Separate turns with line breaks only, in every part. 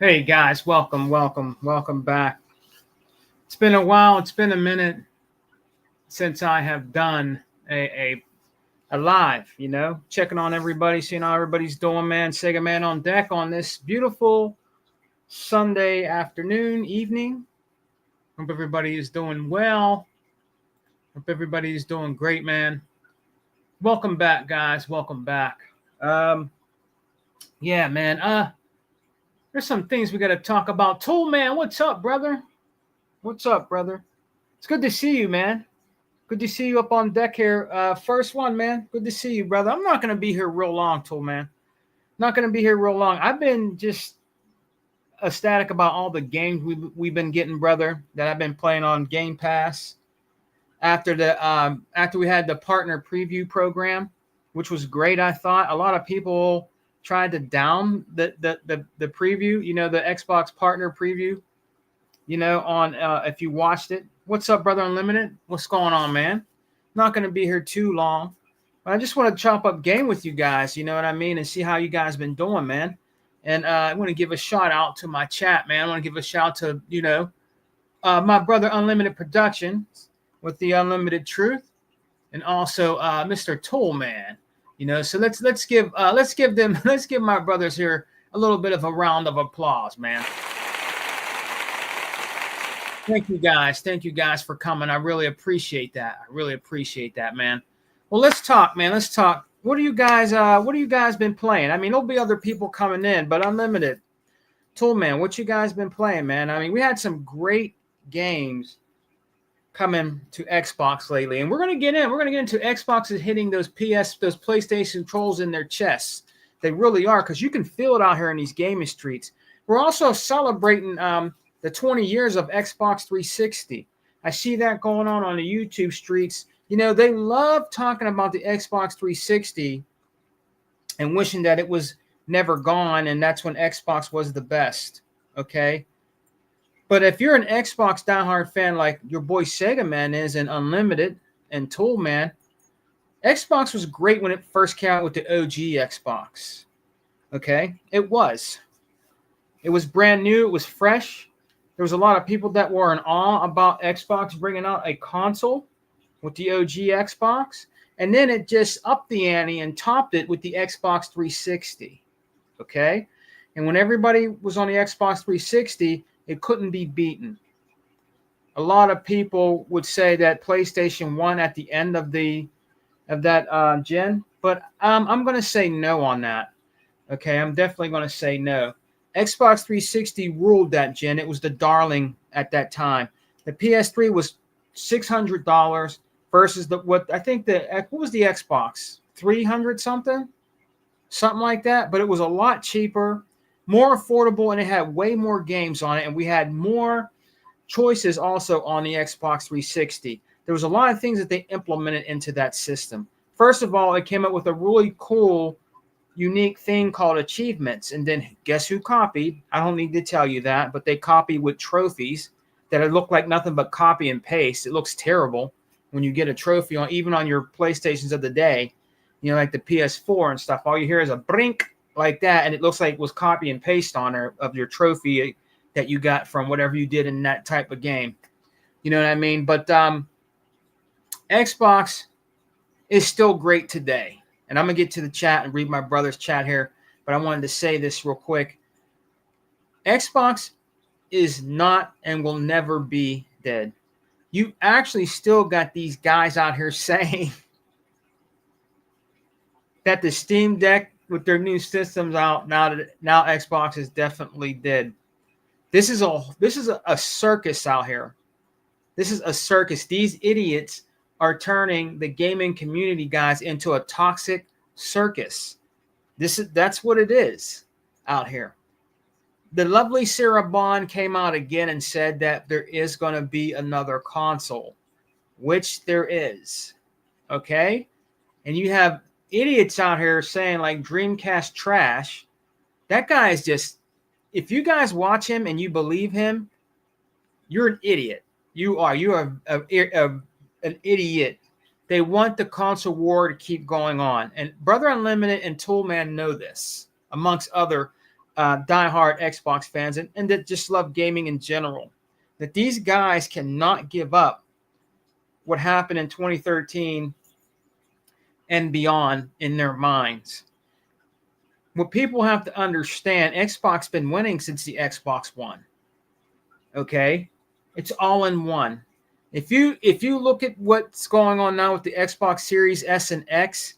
Hey guys, welcome back. It's been a while, it's been a minute since I have done a live, checking on everybody, seeing how everybody's doing, man. Sega Man on deck on this beautiful Sunday afternoon, evening. Hope everybody is doing well. Hope everybody is doing great, man. Welcome back, guys. Welcome back. Um, yeah, man. There's some things we got to talk about. Tool Man, what's up, brother? What's up, brother? It's good to see you, man. Good to see you up on deck here. First one, man. Good to see you, brother. I'm not going to be here real long, Tool Man. Not going to be here real long. I've been just ecstatic about all the games we've been getting, brother, that I've been playing on Game Pass. After we had the partner preview program, which was great, I thought. A lot of people tried to down the preview, the Xbox partner preview, on if you watched it. What's up, Brother Unlimited? What's going on, man? Not going to be here too long. But I just want to chop up game with you guys, you know what I mean, and see how you guys been doing, man. And I want to give a shout out to my chat, man. I want to give a shout to, my brother Unlimited Productions with the Unlimited Truth, and also Mr. Toolman. So let's give my brothers here a little bit of a round of applause, man. Thank you guys. Thank you guys for coming. I really appreciate that. I really appreciate that, man. Well, let's talk, man. Let's talk. What do you guys been playing? I mean, there'll be other people coming in, but Unlimited Toolman, what you guys been playing, man? I mean, we had some great games coming to Xbox lately, and we're gonna get into Xbox is hitting those PlayStation controls in their chests. They really are, because you can feel it out here in these gaming streets. We're also celebrating the 20 years of Xbox 360. I see that going on the YouTube streets. They love talking about the Xbox 360 and wishing that it was never gone, and that's when Xbox was the best. Okay. But if you're an Xbox diehard fan like your boy Sega Man is, and Unlimited and Tool Man, Xbox was great when it first came out with the OG Xbox. Okay? It was. It was brand new. It was fresh. There was a lot of people that were in awe about Xbox bringing out a console with the OG Xbox. And then it just upped the ante and topped it with the Xbox 360. Okay? And when everybody was on the Xbox 360, it couldn't be beaten. A lot of people would say that PlayStation won at the end of that gen, but I'm going to say no on that. Okay, I'm definitely going to say no. Xbox 360 ruled that gen. It was the darling at that time. The PS3 was $600 versus what was the Xbox? 300 something like that. But it was a lot cheaper, more affordable, and it had way more games on it, and we had more choices also on the Xbox 360. There was a lot of things that they implemented into that system. First of all, it came up with a really cool, unique thing called achievements, and then guess who copied? I don't need to tell you that, but they copied with trophies that look like nothing but copy and paste. It looks terrible when you get a trophy even on your PlayStations of the day, like the PS4 and stuff. All you hear is a brink like that, and it looks like it was copy and paste on there of your trophy that you got from whatever you did in that type of game. You know what I mean? But Xbox is still great today. And I'm going to get to the chat and read my brother's chat here, but I wanted to say this real quick. Xbox is not and will never be dead. You actually still got these guys out here saying that the Steam Deck with their new systems out now Xbox is definitely dead. This is a circus out here. This is a circus. These idiots are turning the gaming community, guys, into a toxic circus. That's what it is out here. The lovely Sarah Bond came out again and said that there is going to be another console, which there is. Okay? And you have idiots out here saying like Dreamcast trash. That guy is just, if you guys watch him and you believe him, you're an idiot. You are an idiot. They want the console war to keep going on. And Brother Unlimited and Toolman know this, amongst other diehard Xbox fans and that just love gaming in general, that these guys cannot give up what happened in 2013 and beyond in their minds. What people have to understand, Xbox been winning since the Xbox One. Okay? It's all in one. If you look at what's going on now with the Xbox Series S and X,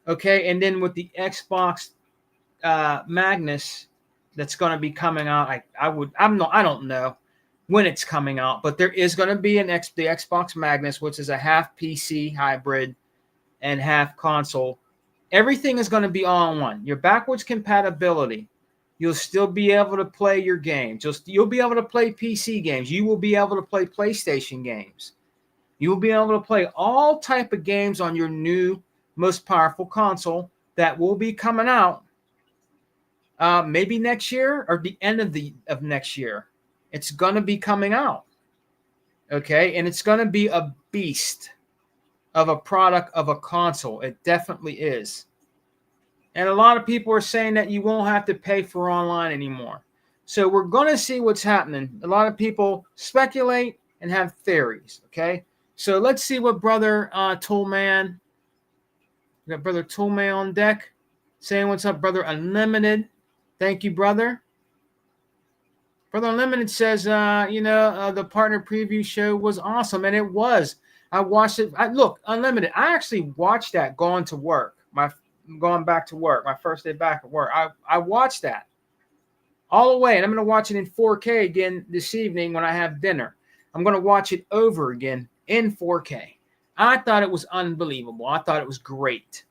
okay, and then with the Xbox Magnus that's going to be coming out, I don't know when it's coming out, but there is going to be the Xbox Magnus, which is a half PC hybrid and half console. Everything is going to be all in one. Your backwards compatibility. You'll still be able to play your games. You'll be able to play PC games. You will be able to play PlayStation games. You will be able to play all type of games on your new, most powerful console that will be coming out maybe next year or the end of next year. It's going to be coming out. Okay? And it's going to be a beast of a product of a console. It definitely is. And a lot of people are saying that you won't have to pay for online anymore. So we're going to see what's happening. A lot of people speculate and have theories. Okay? So let's see what Brother Toolman. We got Brother Toolman on deck. Saying what's up, Brother Unlimited. Thank you, brother. Brother Unlimited says, the partner preview show was awesome. And it was. I watched it. Look, Unlimited, I actually watched that going to work. Going back to work, my first day back at work. I watched that all the way. And I'm going to watch it in 4K again this evening when I have dinner. I'm going to watch it over again in 4K. I thought it was unbelievable. I thought it was great.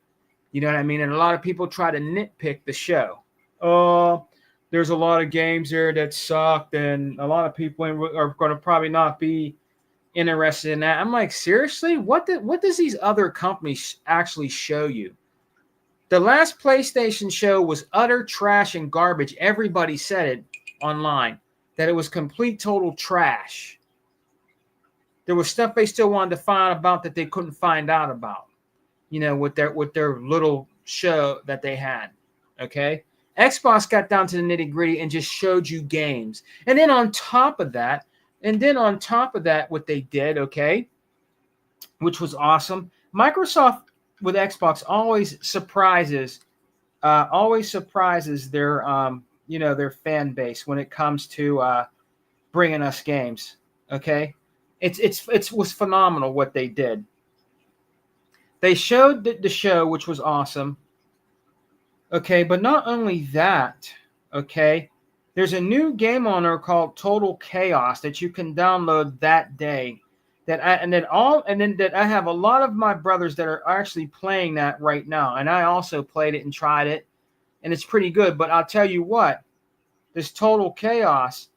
You know what I mean? And a lot of people try to nitpick the show. Oh, there's a lot of games there that sucked, and a lot of people are going to probably not be interested in that. I'm like, seriously? What does these other companies actually show you? The last PlayStation show was utter trash and garbage. Everybody said it online, that it was complete, total trash. There was stuff they still wanted to find out about that they couldn't find out about, with their little show that they had. Okay? Xbox got down to the nitty-gritty and just showed you games. And then on top of that, what they did, okay, which was awesome, Microsoft with Xbox always surprises their their fan base when it comes to bringing us games. Okay, it was phenomenal what they did. They showed the show, which was awesome. Okay, but not only that. Okay, there's a new game on there called Total Chaos that you can download that day. That I have a lot of my brothers that are actually playing that right now, and I also played it and tried it, and it's pretty good. But I'll tell you what, this Total Chaos,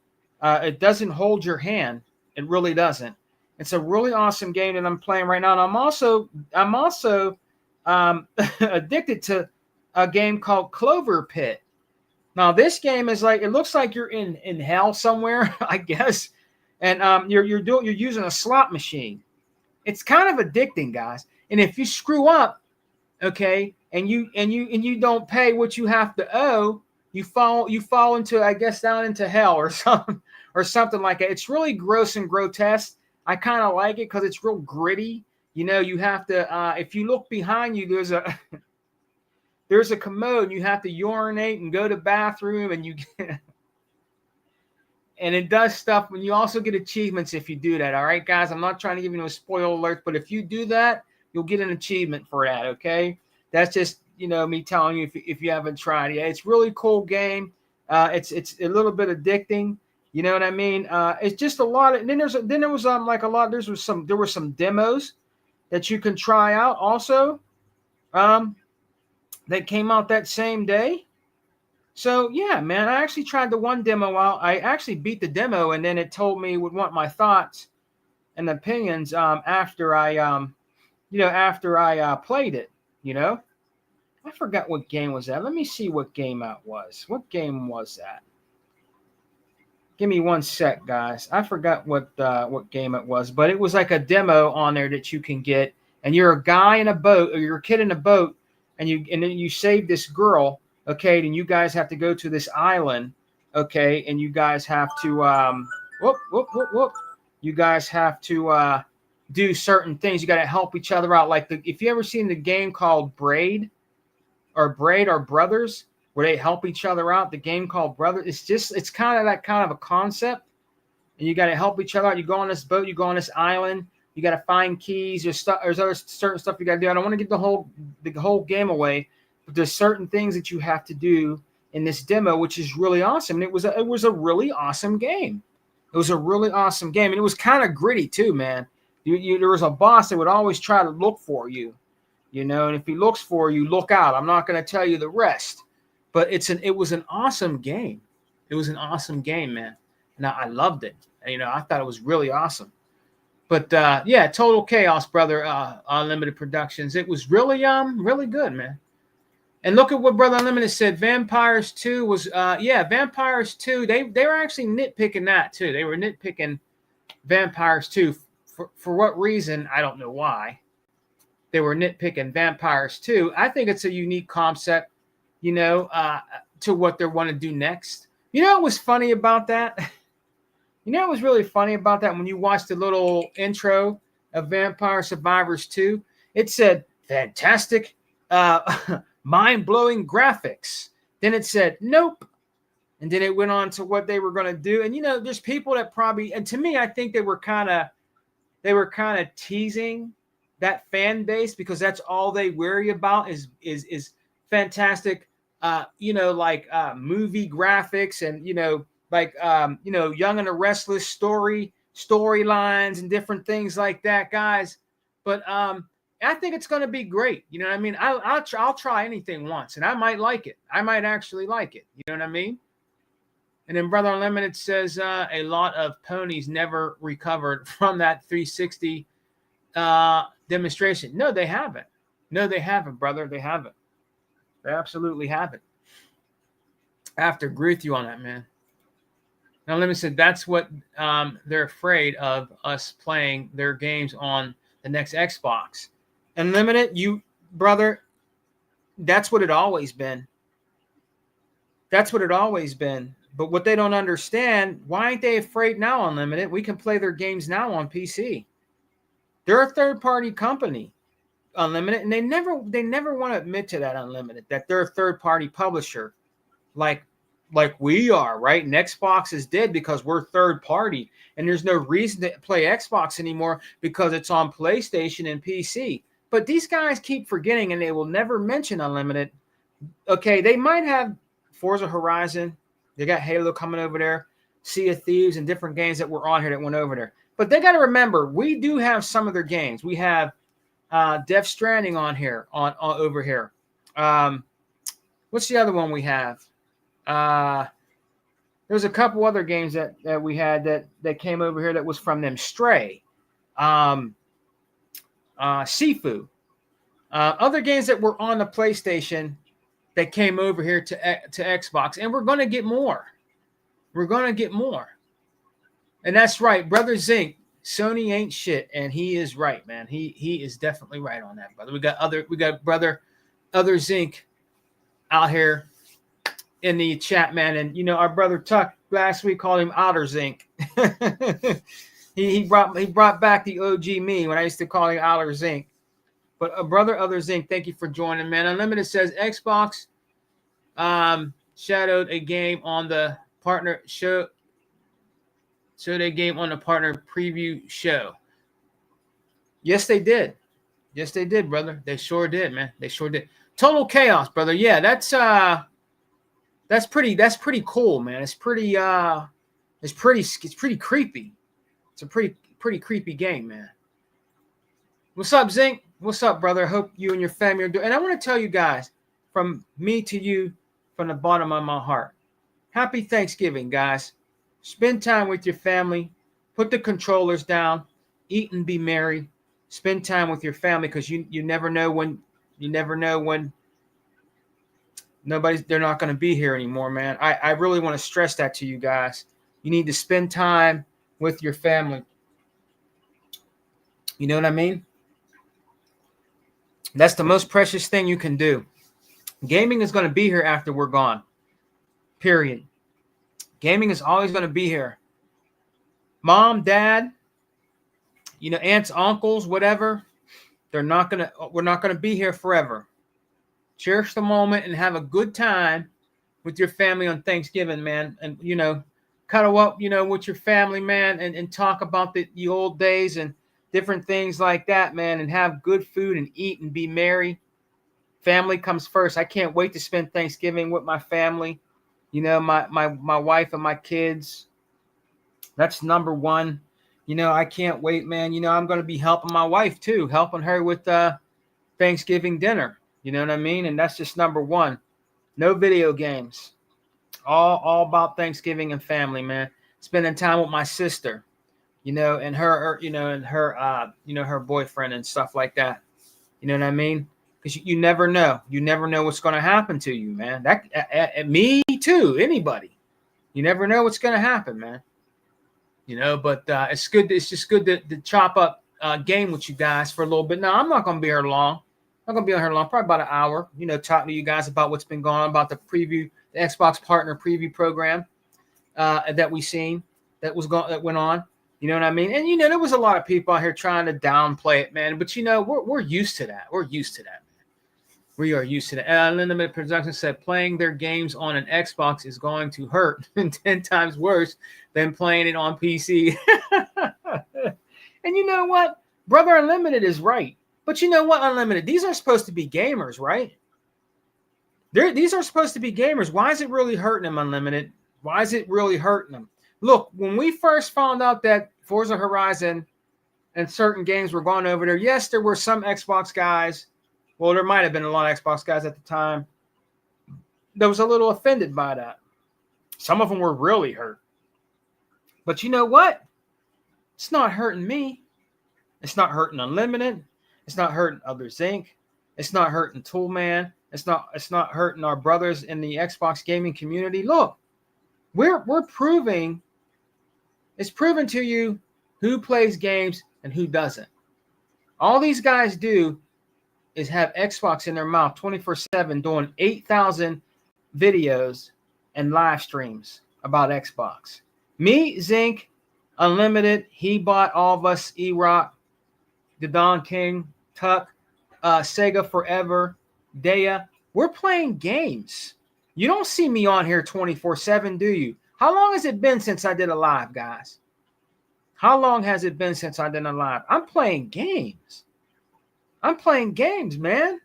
it doesn't hold your hand. It really doesn't. It's a really awesome game that I'm playing right now, and I'm also addicted to a game called Clover Pit. Now this game is it looks like you're in hell somewhere, I guess. And you're using a slot machine. It's kind of addicting, guys. And if you screw up, okay, and you don't pay what you have to owe, you fall into, I guess, down into hell or something like that. It's really gross and grotesque. I kind of like it because it's real gritty. You have to if you look behind you, there's a commode. You have to urinate and go to the bathroom, and you get. And it does stuff when you also get achievements if you do that. All right, guys, I'm not trying to give you no spoiler alert, but if you do that, you'll get an achievement for that. Okay, that's just me telling you if you haven't tried it. It's a really cool game. It's a little bit addicting. You know what I mean? It's just a lot of. And then there was there were some demos that you can try out also. That came out that same day. So, yeah, man, I actually tried the one demo out. I actually beat the demo, and then it told me it would want my thoughts and opinions after I played it, I forgot what game was that. Let me see what game that was. What game was that? Give me 1 sec, guys. I forgot what game it was, but it was like a demo on there that you can get, and you're a guy in a boat, or you're a kid in a boat, and then you save this girl. Okay, then you guys have to go to this island. Okay, and you guys have to whoop whoop whoop whoop. You guys have to do certain things. You got to help each other out. Like if you ever seen the game called Braid or Brothers, where they help each other out. The game called Brothers. It's kind of that kind of a concept. And you got to help each other out. You go on this boat, you go on this island, you got to find keys. There's other certain stuff you got to do. I don't want to give the whole game away, but there's certain things that you have to do in this demo, which is really awesome. And it was a really awesome game. It was a really awesome game, and it was kind of gritty too, man. There was a boss that would always try to look for you, and if he looks for you, look out. I'm not going to tell you the rest, but it was an awesome game. It was an awesome game, man. And I loved it. I thought it was really awesome. But yeah, Total Chaos, brother. Unlimited Productions. It was really really good, man. And look at what Brother Unlimited said. Vampires 2 was Vampires 2. They were actually nitpicking that too. They were nitpicking Vampires 2. For what reason? I don't know why. They were nitpicking Vampires 2. I think it's a unique concept, to what they want to do next. What was funny about that? What was really funny about that when you watched the little intro of Vampire Survivors 2? It said, fantastic, mind-blowing graphics. Then it said, nope. And then it went on to what they were going to do. And, there's people that probably, and to me, I think they were kind of teasing that fan base, because that's all they worry about is fantastic, movie graphics and, Young and the Restless storylines and different things like that, guys. But I think it's going to be great. You know what I mean? I'll try anything once, and I might like it. I might actually like it. You know what I mean? And then Brother Unlimited says a lot of ponies never recovered from that 360 demonstration. No, they haven't. No, they haven't, brother. They haven't. They absolutely haven't. I have to agree with you on that, man. Now, Unlimited said that's what they're afraid of, us playing their games on the next Xbox. Unlimited, brother, that's what it always been. That's what it always been. But what they don't understand, why ain't they afraid now, Unlimited? We can play their games now on PC. They're a third-party company, Unlimited, and they never want to admit to that, Unlimited, that they're a third-party publisher, like we are, right? And Xbox is dead because we're third-party, and there's no reason to play Xbox anymore because it's on PlayStation and PC. But these guys keep forgetting, and they will never mention Unlimited. Okay, they might have Forza Horizon. They got Halo coming over there, Sea of Thieves, and different games that were on here that went over there. But they got to remember, we do have some of their games. We have Death Stranding on here, on over here. What's the other one we have? There's a couple other games that we had that came over here that was from them. Stray, Sifu, other games that were on the PlayStation that came over here to Xbox, and we're going to get more. We're going to get more. And that's right, Brother Zink. Sony ain't shit, and he is right, man. He is definitely right on that, brother. We got Brother Other Zink out here in the chat, man. And our brother Tuck last week called him Outer Zink. he brought back the OG me when I used to call him Outer Zink. But Brother Other Zink, thank you for joining, man. Unlimited says Xbox shadowed a game on the partner show. Showed a game on the partner preview show. Yes, they did. Yes, they did, brother. They sure did, man. They sure did. Total Chaos, brother. Yeah, that's pretty cool, man. It's pretty creepy. It's a pretty creepy game, man. What's up, Zink? What's up, brother? Hope you and your family are doing. And I want to tell you guys, from me to you, from the bottom of my heart, happy Thanksgiving, guys. Spend time with your family. Put the controllers down. Eat and be merry. Spend time with your family, because you never know when they're not going to be here anymore, man. I really want to stress that to you guys. You need to spend time with your family. You know what I mean? That's the most precious thing you can do. Gaming is going to be here after we're gone. Period. Gaming is always going to be here. Mom, dad, aunts, uncles, whatever, we're not going to be here forever. Cherish the moment and have a good time with your family on Thanksgiving, man. And, cuddle up, with your family, man, and talk about the old days and different things like that, man, and have good food and eat and be merry. Family comes first. I can't wait to spend Thanksgiving with my family, my wife and my kids. That's number one. I can't wait, man. I'm going to be helping my wife too, helping her with Thanksgiving dinner. You know what I mean? And that's just number one. No video games. All about Thanksgiving and family, man. Spending time with my sister, and her boyfriend and stuff like that. You know what I mean? Because you never know. You never know what's going to happen to you, man. Me too. Anybody. You never know what's going to happen, man. But it's good. It's just good to chop up game with you guys for a little bit. Now, I'm not going to be here long. I'm not going to be on here long. Probably about an hour. Talking to you guys about what's been going on, about the Xbox Partner Preview Program that we seen that went on. You know what I mean? And there was a lot of people out here trying to downplay it, man. But we're used to that. We're used to that. We are used to that. Unlimited Production said playing their games on an Xbox is going to hurt 10 times worse than playing it on PC. And you know what? Brother Unlimited is right. But you know what, Unlimited? These are supposed to be gamers, right? These are supposed to be gamers. Why is it really hurting them, Unlimited? Why is it really hurting them? Look, when we first found out that Forza Horizon and certain games were going over there, yes, there were some Xbox guys. Well, there might have been a lot of Xbox guys at the time that was a little offended by that. Some of them were really hurt. But you know what? It's not hurting me. It's not hurting Unlimited. It's not hurting Others Inc. It's not hurting Toolman. It's not hurting our brothers in the Xbox gaming community. Look, we're proving, it's proven to you who plays games and who doesn't. All these guys do is have Xbox in their mouth 24/7 doing 8,000 videos and live streams about Xbox. Me, Zinc, Unlimited, He Bought, all of us, E-Rock, the Don King, Tuck, Sega Forever, Daya, we're playing games. You don't see me on here 24/7, do you? How long has it been since I did a live, guys? How long has it been since I did a live? I'm playing games. I'm playing games, man.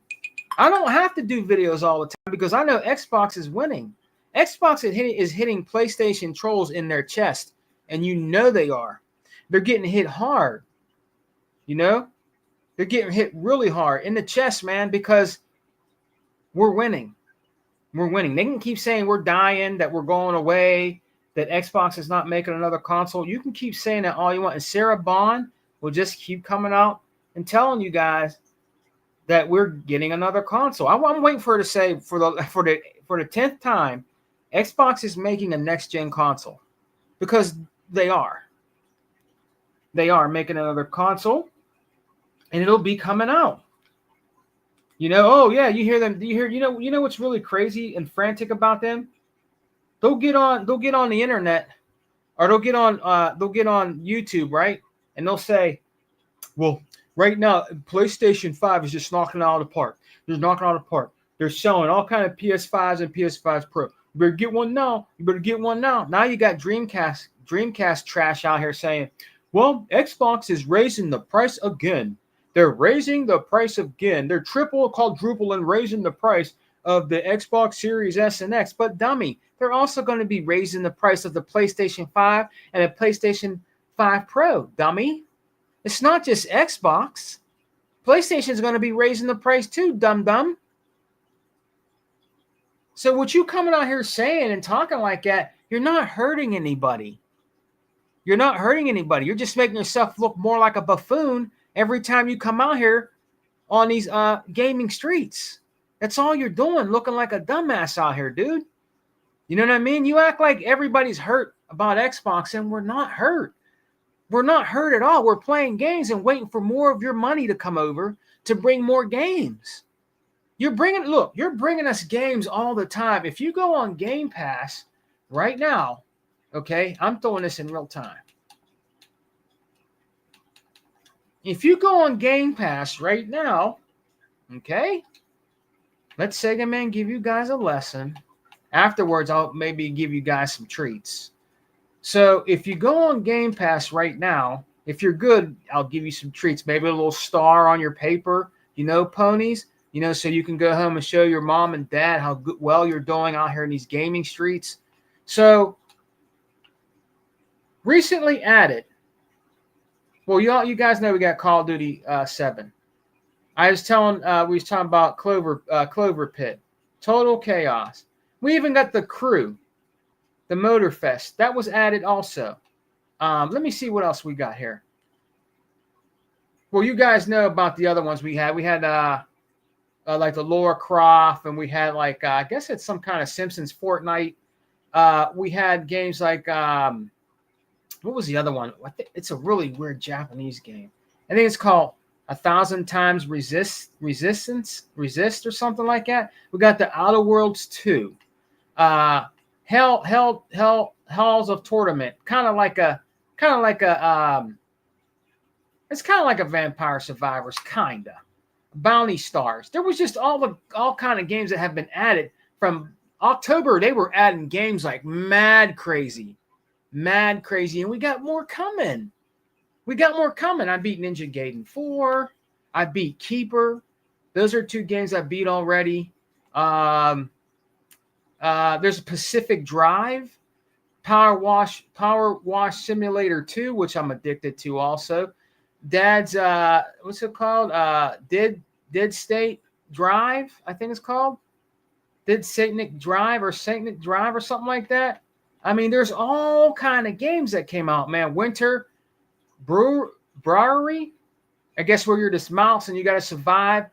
I don't have to do videos all the time because I know Xbox is winning. Xbox is hitting PlayStation trolls in their chest, and they are. They're getting hit hard. They're getting hit really hard in the chest, man, because we're winning. We're winning. They can keep saying we're dying, that we're going away, that Xbox is not making another console. You can keep saying that all you want. And Sarah Bond will just keep coming out and telling you guys that we're getting another console. I'm waiting for her to say for the 10th time, Xbox is making a next-gen console, because they are. They are making another console, and it'll be coming out. Oh yeah, you hear them. You know what's really crazy and frantic about them? They'll get on the internet, or they'll get on YouTube, right? And they'll say, well, right now, PlayStation 5 is just knocking it out of the park. They're knocking it out of the park. They're selling all kind of PS5s and PS5s Pro. You better get one now. You better get one now. Now you got Dreamcast trash out here saying, well, Xbox is raising the price again. They're raising the price again. They're triple, quadruple, and raising the price of the Xbox Series S and X. But dummy, they're also going to be raising the price of the PlayStation 5 and the PlayStation 5 Pro, dummy. It's not just Xbox. PlayStation is going to be raising the price too, dum-dum. So what you coming out here saying and talking like that, you're not hurting anybody. You're not hurting anybody. You're just making yourself look more like a buffoon every time you come out here on these gaming streets. That's all you're doing, looking like a dumbass out here, dude. You know what I mean? You act like everybody's hurt about Xbox, and we're not hurt. We're not hurt at all. We're playing games and waiting for more of your money to come over to bring more games. You're bringing us games all the time. If you go on Game Pass right now, okay, I'm throwing this in real time. If you go on Game Pass right now, okay, let Sega Man give you guys a lesson. Afterwards, I'll maybe give you guys some treats. So if you go on Game Pass right now, if you're good, I'll give you some treats. Maybe a little star on your paper, ponies, so you can go home and show your mom and dad how well you're doing out here in these gaming streets. So recently added, well, you guys know we got Call of Duty 7. We was talking about Clover Pit, Total Chaos. We even got The Crew, the Motorfest. That was added also. Let me see what else we got here. Well, you guys know about the other ones we had. We had like the Lara Croft, and we had like I guess it's some kind of Simpsons Fortnite. We had games like what was the other one? It's a really weird Japanese game. I think it's called 1,000 Times Resist or something like that. We got the Outer Worlds 2. Hells of Torment, kind of like a it's kind of like a Vampire Survivors, kinda. Bounty Stars. There was just all kind of games that have been added from October. They were adding games like mad crazy, and we got more coming. I beat Ninja Gaiden 4. I beat Keeper. Those are 2 games I beat already. There's a Pacific Drive, Power Wash Simulator 2, which I'm addicted to also. Dad's what's it called? Dead State Drive, I think it's called. Dead Satanic Drive or something like that. I mean, there's all kind of games that came out, man. Winter Brewery, I guess, where you're this mouse and you got to survive.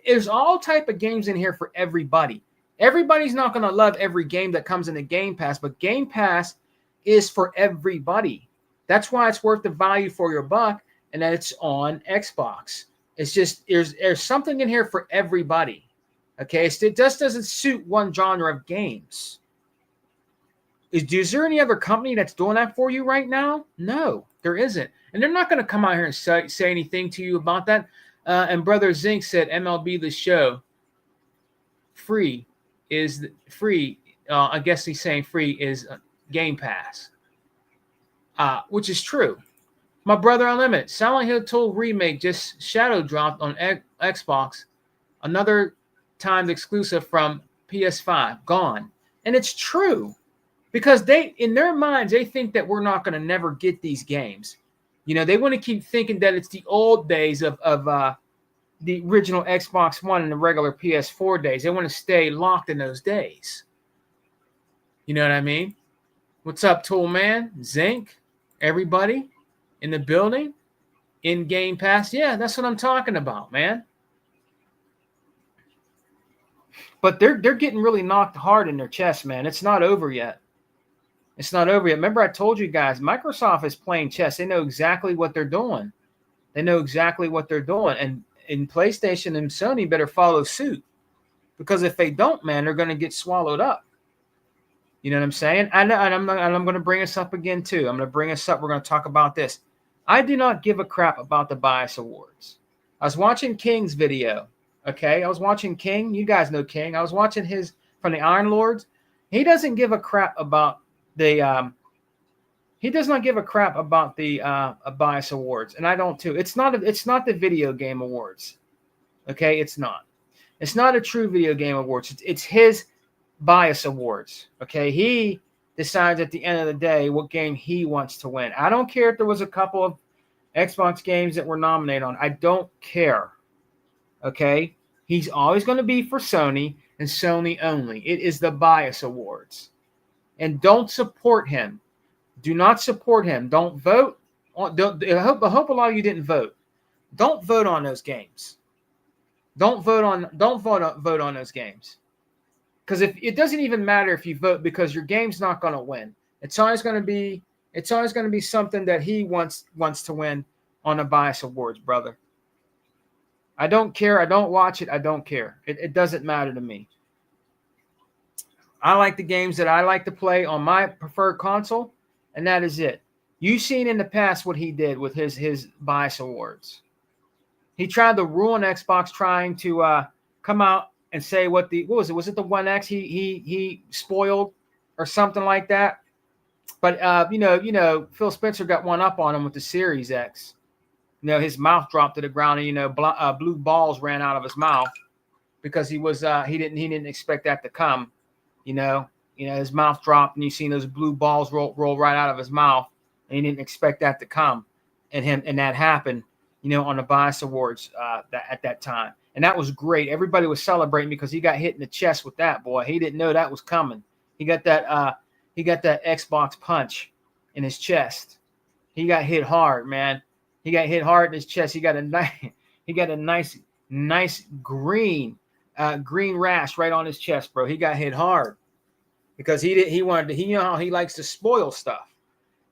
There's all type of games in here for everybody. Everybody's not going to love every game that comes in the Game Pass, but Game Pass is for everybody. That's why it's worth the value for your buck, and that it's on Xbox. It's just there's something in here for everybody. Okay, so it just doesn't suit one genre of games. Is there any other company that's doing that for you right now? No, there isn't. And they're not going to come out here and say anything to you about that. And Brother Zink said MLB The Show free. I guess he's saying free is Game Pass, which is true. My Brother Unlimited, Silent Hill 2 remake just shadow dropped on Xbox. Another timed exclusive from PS5, gone. And it's true. Because in their minds, they think that we're not going to never get these games. They want to keep thinking that it's the old days of the original Xbox One and the regular PS4 days. They want to stay locked in those days. You know what I mean? What's up, Tool Man? Zinc? Everybody in the building? In Game Pass? Yeah, that's what I'm talking about, man. But they're getting really knocked hard in their chest, man. It's not over yet. Remember, I told you guys, Microsoft is playing chess. They know exactly what they're doing. And PlayStation and Sony better follow suit. Because if they don't, man, they're going to get swallowed up. You know what I'm saying? And I'm going to bring us up again, too. I'm going to bring us up. We're going to talk about this. I do not give a crap about the Bias Awards. I was watching King's video. Okay? I was watching King. You guys know King. I was watching his from the Iron Lords. He doesn't give a crap about he does not give a crap about the Bias Awards, and I don't too. It's not the video game awards. Okay, it's not a true video game awards. It's his Bias Awards. Okay, he decides at the end of the day what game he wants to win. I don't care if there was a couple of Xbox games that were nominated on. I don't care. Okay, he's always going to be for Sony and Sony only. It is the Bias Awards. And don't support him. Do not support him. Don't vote. I hope a lot of you didn't vote. Don't vote on those games. Don't vote on those games. Because if it doesn't even matter if you vote, because your game's not going to win. It's always going to be something that he wants to win on the Bias Awards, brother. I don't care. I don't watch it. I don't care. It doesn't matter to me. I like the games that I like to play on my preferred console, and that is it. You've seen in the past what he did with his bias awards. He tried to ruin Xbox, trying to come out and say what was it? Was it the One X he spoiled or something like that? But Phil Spencer got one up on him with the Series X. His mouth dropped to the ground, and blue balls ran out of his mouth because he didn't expect that to come. His mouth dropped, and you seen those blue balls roll right out of his mouth, and he didn't expect that to come, and that happened, on the bias awards at that time, and that was great. Everybody was celebrating because he got hit in the chest with that, boy. He didn't know that was coming. He got that Xbox punch in his chest. He got hit hard, man. He got hit hard in his chest. He got a nice green rash right on his chest, bro. He got hit hard because he wanted to. You know how he likes to spoil stuff,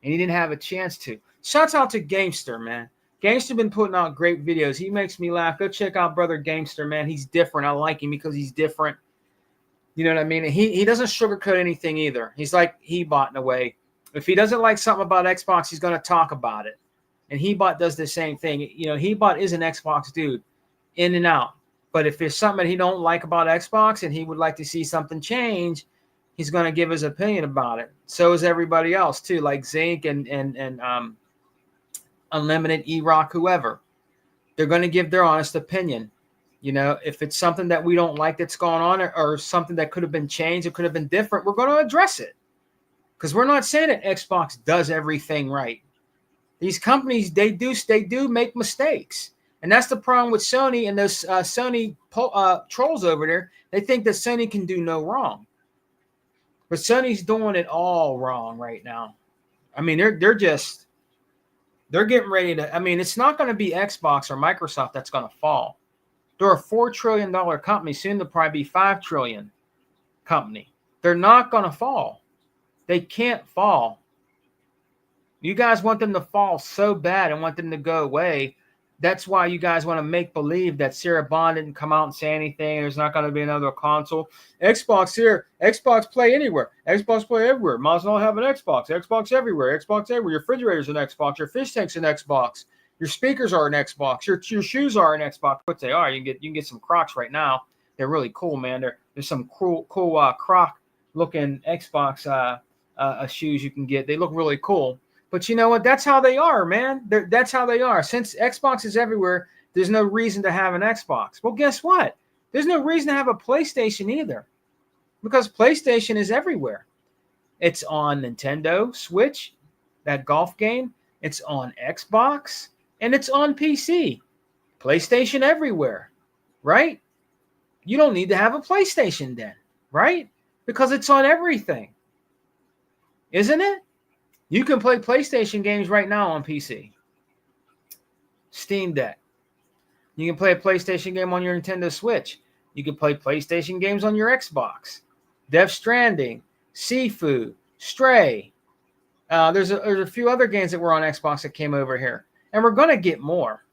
and he didn't have a chance to. Shouts out to Gamester, man. Gamester been putting out great videos. He makes me laugh. Go check out brother Gamester, man. He's different. I like him because he's different. You know what I mean? And he doesn't sugarcoat anything either. He's like Hebot in a way. If he doesn't like something about Xbox, he's going to talk about it. And Hebot does the same thing. Hebot is an Xbox dude, in and out. But if there's something that he don't like about Xbox and he would like to see something change, he's going to give his opinion about it. So is everybody else too, like Zinc and Unlimited, E-Rock, whoever. They're going to give their honest opinion. If it's something that we don't like that's going on, or something that could have been changed, it could have been different, we're going to address it. Because we're not saying that Xbox does everything right. These companies, they do make mistakes. And that's the problem with Sony and those Sony trolls over there. They think that Sony can do no wrong. But Sony's doing it all wrong right now. I mean, they're getting ready to. I mean, it's not going to be Xbox or Microsoft that's going to fall. They're a $4 trillion company, soon to probably be $5 trillion company. They're not going to fall. They can't fall. You guys want them to fall so bad and want them to go away. That's why you guys want to make believe that Sarah Bond didn't come out and say anything. There's not going to be another console. Xbox here. Xbox Play anywhere. Xbox Play everywhere. Might as well have an Xbox. Xbox everywhere. Xbox everywhere. Your refrigerator's an Xbox. Your fish tank's an Xbox. Your speakers are an Xbox. Your shoes are an Xbox. What they are. You can get some Crocs right now. They're really cool, man. There's some cool Croc looking Xbox shoes you can get. They look really cool. But you know what? That's how they are, man. That's how they are. Since Xbox is everywhere, there's no reason to have an Xbox. Well, guess what? There's no reason to have a PlayStation either, because PlayStation is everywhere. It's on Nintendo Switch, that golf game. It's on Xbox, and it's on PC. PlayStation everywhere, right? You don't need to have a PlayStation then, right? Because it's on everything. Isn't it? You can play PlayStation games right now on PC. Steam Deck. You can play a PlayStation game on your Nintendo Switch. You can play PlayStation games on your Xbox. Death Stranding, Seafood, Stray. There's a few other games that were on Xbox that came over here. And we're going to get more.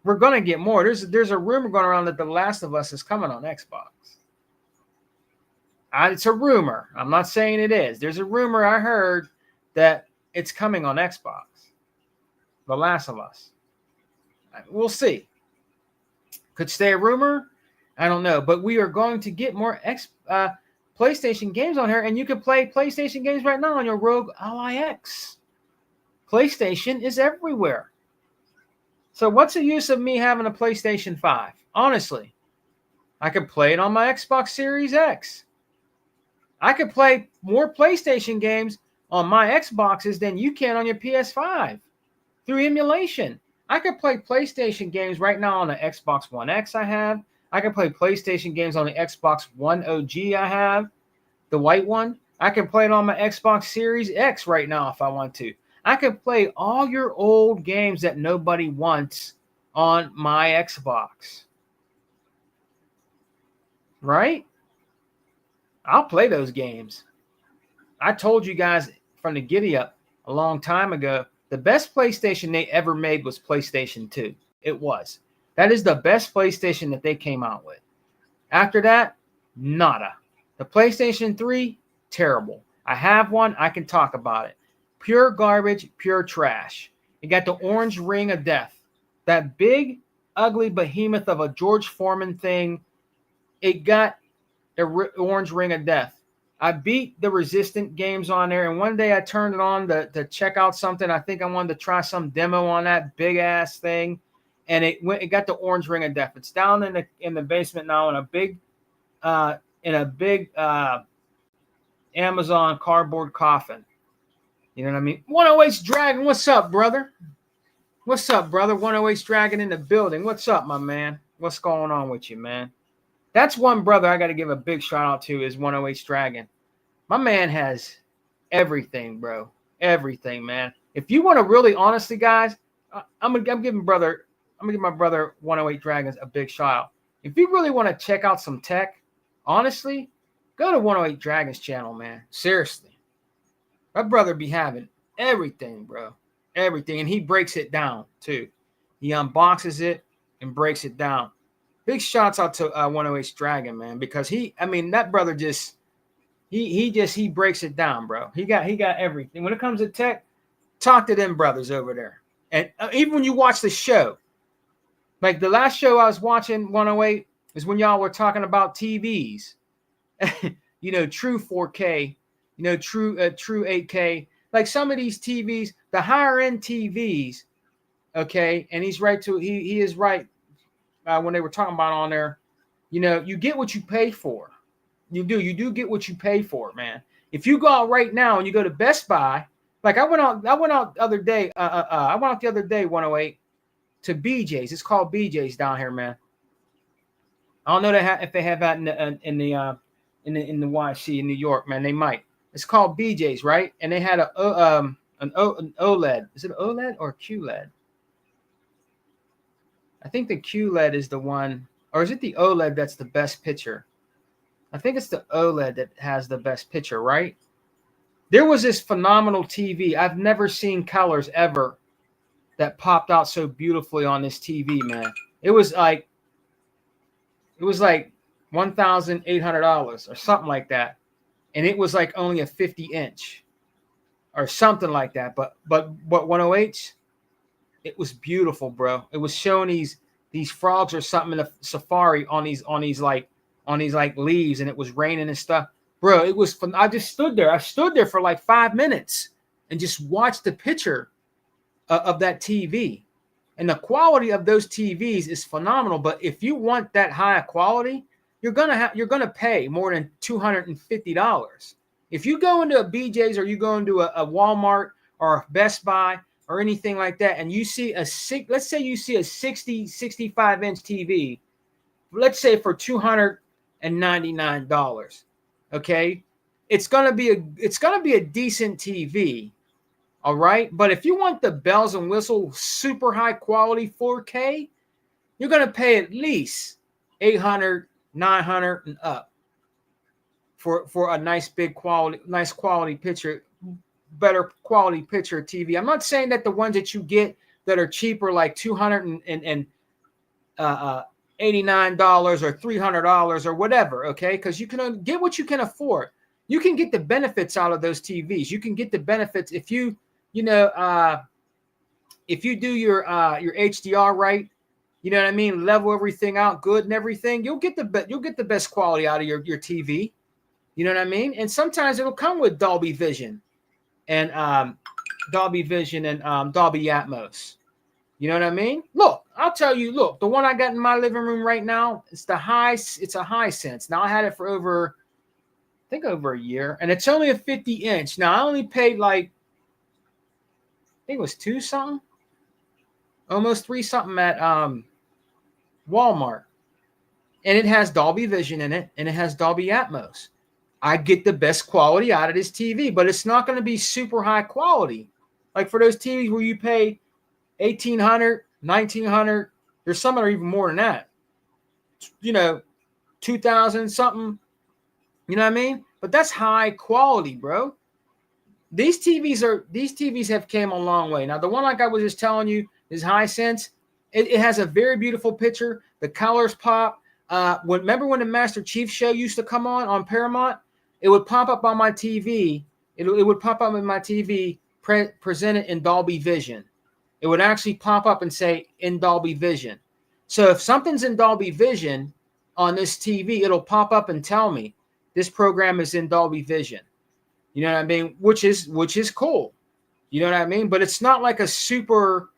We're going to get more. There's a rumor going around that The Last of Us is coming on Xbox. It's a rumor. I'm not saying it is. There's a rumor I heard that it's coming on Xbox. The Last of Us. We'll see. Could stay a rumor. I don't know. But we are going to get more PlayStation games on here, and you can play PlayStation games right now on your Rogue Ally X. PlayStation is everywhere. So what's the use of me having a PlayStation 5? Honestly, I could play it on my Xbox Series X. I could play more PlayStation games on my Xboxes than you can on your PS5 through emulation. I could play PlayStation games right now on the Xbox One X I have. I can play PlayStation games on the Xbox One OG I have, the white one. I can play it on my Xbox Series X right now if I want to. I can play all your old games that nobody wants on my Xbox. Right? I'll play those games. I told you guys from the giddy up a long time ago, the best PlayStation they ever made was PlayStation 2. It was. That is the best PlayStation that they came out with. After that, nada. The PlayStation 3, terrible. I have one. I can talk about it. Pure garbage, pure trash. It got the orange ring of death. That big, ugly behemoth of a George Foreman thing. It got the orange ring of death. I beat the Resistant games on there, and one day I turned it on to check out something. I think I wanted to try some demo on that big ass thing, and it got the orange ring of death. It's down in the basement now in a big Amazon cardboard coffin. You know what I mean? 108's Dragon, what's up, brother? What's up, brother? 108's Dragon in the building. What's up, my man? What's going on with you, man? That's one brother I got to give a big shout out to is 108's Dragon. My man has everything, bro. Everything, man. If you want to really, honestly, guys, I'm giving my brother 108 Dragons a big shout out. If you really want to check out some tech, honestly, go to 108 Dragons channel, man. Seriously. My brother be having everything, bro. Everything. And he breaks it down, too. He unboxes it and breaks it down. Big shouts out to 108's Dragon, man, because that brother just he breaks it down, bro. He got everything. When it comes to tech, talk to them brothers over there. And even when you watch the show, like the last show I was watching, 108, is when y'all were talking about TVs. True 4K, true 8K. Like some of these TVs, the higher end TVs, okay, and he's right too. He is right. When they were talking about on there, you get what you pay for. You do get what you pay for, man. If you go out right now and you go to Best Buy, like I went out the other day. I went out the other day, 108, to BJ's. It's called BJ's down here, man. I don't know if they have that in the YC in New York, man. They might. It's called BJ's, right? And they had an OLED. Is it OLED or QLED? I think the QLED is the one, or is it the OLED that's the best picture? I think it's the OLED that has the best picture, right? There was this phenomenal TV. I've never seen colors ever that popped out so beautifully on this TV, man. It was like $1,800 or something like that. And it was like only a 50-inch or something like that. But 108's, it was beautiful, bro. It was showing these frogs or something in a safari on these leaves, and it was raining and stuff. Bro, it was fun. I just stood there. I stood there for like 5 minutes and just watched the picture of that TV. And the quality of those TVs is phenomenal. But if you want that high quality, you're gonna pay more than $250. If you go into a BJ's or you go into a Walmart or a Best Buy or anything like that, and you see let's say you see a 65-inch TV, let's say for $299, okay, it's gonna be a decent TV, all right. But if you want the bells and whistles, super high quality 4K, you're gonna pay at least $800, $900 and up for a nice quality picture. Better quality picture TV. I'm not saying that the ones that you get that are cheaper, like $289 or $300 or whatever, okay? Because you can get what you can afford. You can get the benefits out of those TVs. You can get the benefits if you do your HDR right. You know what I mean? Level everything out good and everything. You'll get the best quality out of your TV. You know what I mean? And sometimes it'll come with Dolby Vision and Dolby Atmos. You know what I mean? Look, I'll tell you, the one I got in my living room right now, it's a Hisense. Now I had it for over a year, and it's only a 50-inch. Now I only paid like, I think it was $2 something, almost $3 something at Walmart. And it has Dolby Vision in it, and it has Dolby Atmos. I get the best quality out of this TV, but it's not going to be super high quality. Like for those TVs where you pay $1,800, $1,900, there's some that are even more than that. $2,000 something. You know what I mean? But that's high quality, bro. These TVs have came a long way. Now the one like I was just telling you is Hisense. It has a very beautiful picture. The colors pop. Remember when the Master Chief show used to come on Paramount? It would pop up on my TV. It would pop up in my TV, presented in Dolby Vision. It would actually pop up and say in Dolby Vision. So if something's in Dolby Vision on this TV, it'll pop up and tell me this program is in Dolby Vision. You know what I mean? Which is cool. You know what I mean? But it's not like a super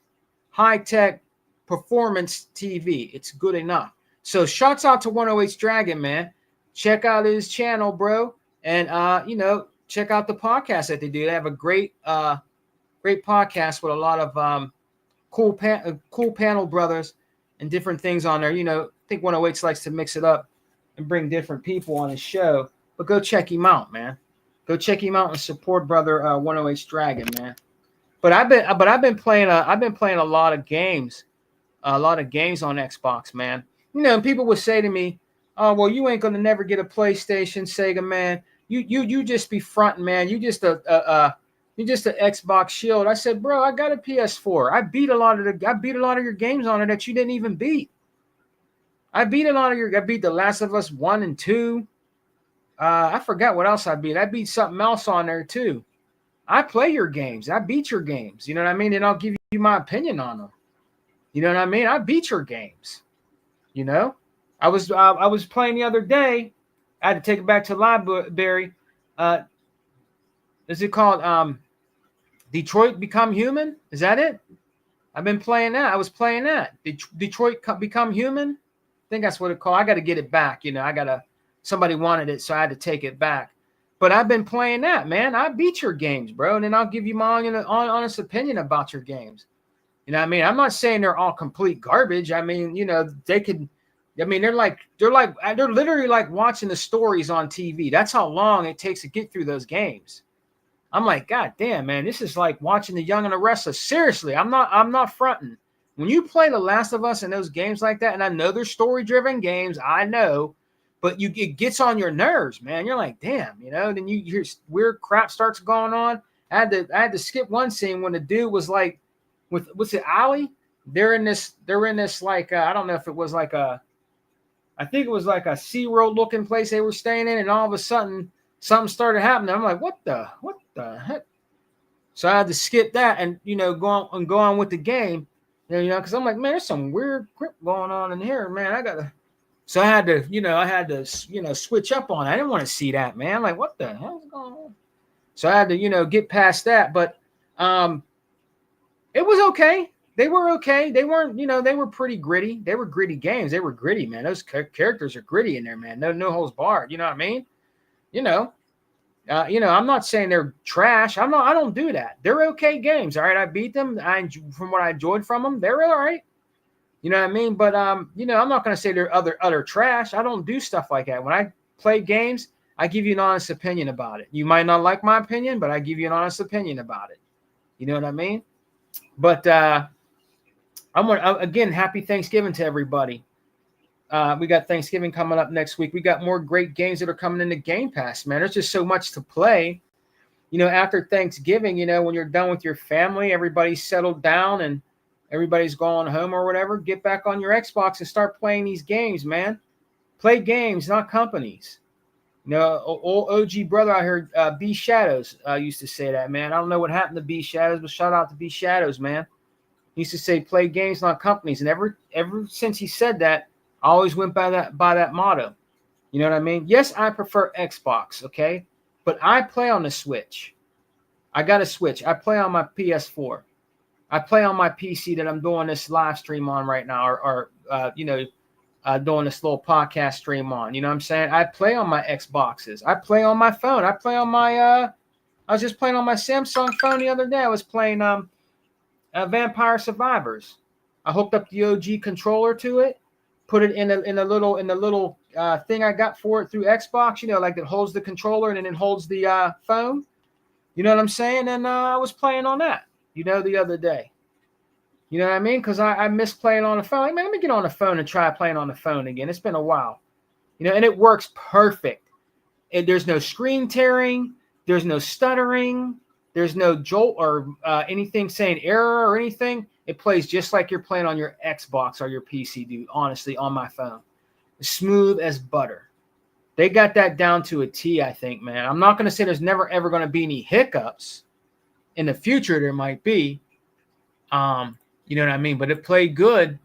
high-tech performance TV. It's good enough. So shouts out to 108's Dragon, man. Check out his channel, bro. And check out the podcast that they do. They have a great podcast with a lot of cool panel brothers and different things on there. I think 108 likes to mix it up and bring different people on his show. But go check him out, man. Go check him out and support brother 108's Dragon, man. But I've been playing a lot of games. A lot of games on Xbox, man. People would say to me, "Oh, well, you ain't gonna never get a PlayStation, Sega, man. You just be fronting, man. You just a Xbox shield." I said, "Bro, I got a PS4. I beat a lot of your games on it that you didn't even beat. I beat The Last of Us 1 and 2. I forgot what else I beat. I beat something else on there too. I play your games. I beat your games. You know what I mean? And I'll give you my opinion on them. You know what I mean? I beat your games. I was playing the other day. I had to take it back to the library. Is it called Detroit Become Human? Is that it? I've been playing that. I was playing that. Detroit Become Human? I think that's what it's called. I got to get it back. Somebody wanted it, so I had to take it back. But I've been playing that, man. I beat your games, bro. And then I'll give you my honest opinion about your games. You know what I mean? I'm not saying they're all complete garbage. I mean, they could. I mean, they're literally like watching the stories on TV. That's how long it takes to get through those games. I'm like, God damn, man, this is like watching The Young and the Restless. Seriously, I'm not fronting. When you play The Last of Us and those games like that, and I know they're story-driven games, I know, but it gets on your nerves, man. You're like, damn, then you hear weird crap starts going on. I had to skip one scene when the dude was like, what's it, Allie? They're in this like I don't know if it was like I think it was like a SeaWorld looking place they were staying in, and all of a sudden something started happening. I'm like, what the heck? So I had to skip that and go on with the game. Because I'm like, man, there's some weird crap going on in here, man. So I had to switch up on it. I didn't want to see that, man. I'm like, what the hell's going on? So I had to get past that, but it was okay. They were okay. They weren't, they were pretty gritty. They were gritty games. They were gritty, man. Those characters are gritty in there, man. No holds barred. You know what I mean? I'm not saying they're trash. I don't do that. They're okay games. All right. I beat them. From what I enjoyed from them, they're all right. You know what I mean? But, I'm not going to say they're utter trash. I don't do stuff like that. When I play games, I give you an honest opinion about it. You might not like my opinion, but I give you an honest opinion about it. You know what I mean? But, again, happy Thanksgiving to everybody. We got Thanksgiving coming up next week. We got more great games that are coming into Game Pass, man. There's just so much to play. After Thanksgiving, when you're done with your family, everybody's settled down and everybody's going home or whatever, get back on your Xbox and start playing these games, man. Play games, not companies. Old OG brother out here, B Shadows, used to say that, man. I don't know what happened to B Shadows, but shout out to B Shadows, man. He used to say, play games, not companies. And ever since he said that, I always went by that motto. You know what I mean? Yes, I prefer Xbox, okay? But I play on the Switch. I got a Switch. I play on my PS4. I play on my PC that I'm doing this live stream on right now, or doing this little podcast stream on. You know what I'm saying? I play on my Xboxes. I play on my phone. I play on my I was just playing on my Samsung phone the other day. I was playing Vampire Survivors. I hooked up the OG controller to it, put it in the little thing I got for it through Xbox, like it holds the controller and then it holds the phone. You know what I'm saying? And I was playing on that, the other day. You know what I mean? Because I miss playing on the phone. Like, man, let me get on the phone and try playing on the phone again. It's been a while. And it works perfect. There's no screen tearing. There's no stuttering. There's no jolt or anything saying error or anything. It plays just like you're playing on your Xbox or your PC, dude. Honestly, on my phone. Smooth as butter. They got that down to a T, I think, man. I'm not going to say there's never, ever going to be any hiccups. In the future, there might be. You know what I mean? But it played good.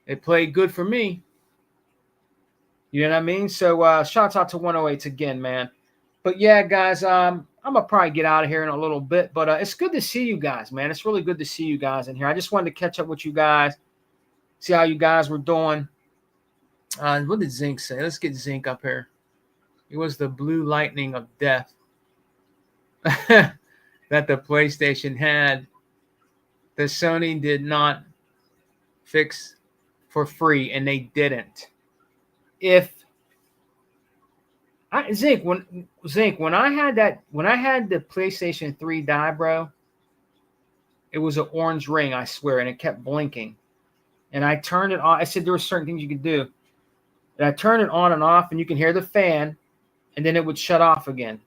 It played good for me. You know what I mean? So shouts out to 108s again, man. But yeah, guys, I'm going to probably get out of here in a little bit. But it's good to see you guys, man. It's really good to see you guys in here. I just wanted to catch up with you guys, see how you guys were doing. What did Zinc say? Let's get Zinc up here. It was the blue lightning of death that the PlayStation had. The Sony did not fix for free, and they didn't. Zinc, when I had the PlayStation 3 die, bro, it was an orange ring, I swear, and it kept blinking. And I turned it on. I said there were certain things you could do. And I turned it on and off, and you can hear the fan, and then it would shut off again.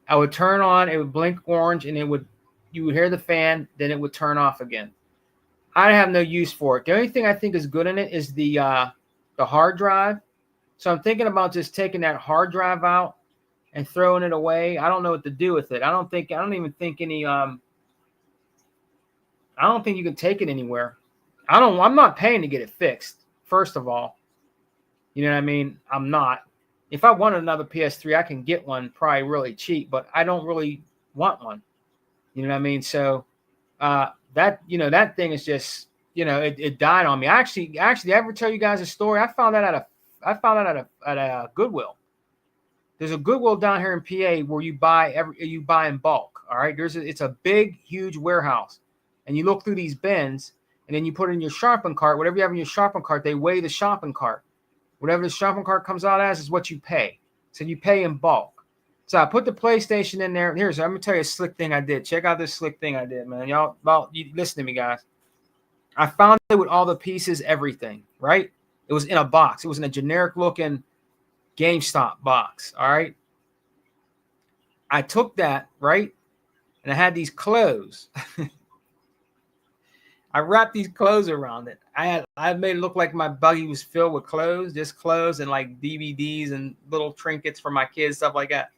I would turn on, it would blink orange, and you would hear the fan, then it would turn off again. I have no use for it. The only thing I think is good in it is the hard drive. So I'm thinking about just taking that hard drive out and throwing it away. I don't know what to do with it. I don't think you can take it anywhere. I'm not paying to get it fixed, first of all. You know what I mean? I'm not. If I want another PS3, I can get one probably really cheap, but I don't really want one. You know what I mean? So that thing is just, it died on me. Actually, I ever tell you guys a story? I found that at a Goodwill. There's a Goodwill down here in PA where you buy in bulk. All right, it's a big, huge warehouse, and you look through these bins, and then you put it in your shopping cart. Whatever you have in your shopping cart, they weigh the shopping cart. Whatever the shopping cart comes out as is what you pay. So you pay in bulk. So I put the PlayStation in there. I'm gonna tell you a slick thing I did. Check out this slick thing I did, man. You listen to me, guys. I found it with all the pieces, everything, right? It was in a box. It was in a generic looking GameStop box. All right. I took that, right? And I had these clothes. I wrapped these clothes around it. I made it look like my buggy was filled with clothes, just clothes and like DVDs and little trinkets for my kids, stuff like that.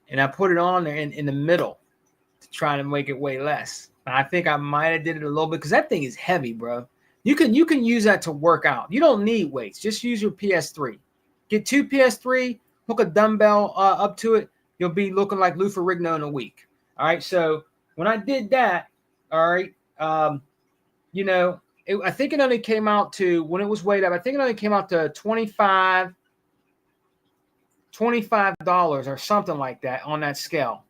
And I put it on there in the middle to try to make it weigh less. I think I might have did it a little bit because that thing is heavy, bro. You can use that to work out. You don't need weights. Just use your PS3. Get 2 PS3, hook a dumbbell up to it. You'll be looking like Lou Ferrigno in a week. All right. So when I did that, all right, I think it only came out to, when it was weighed up, I think it only came out to $25 or something like that on that scale.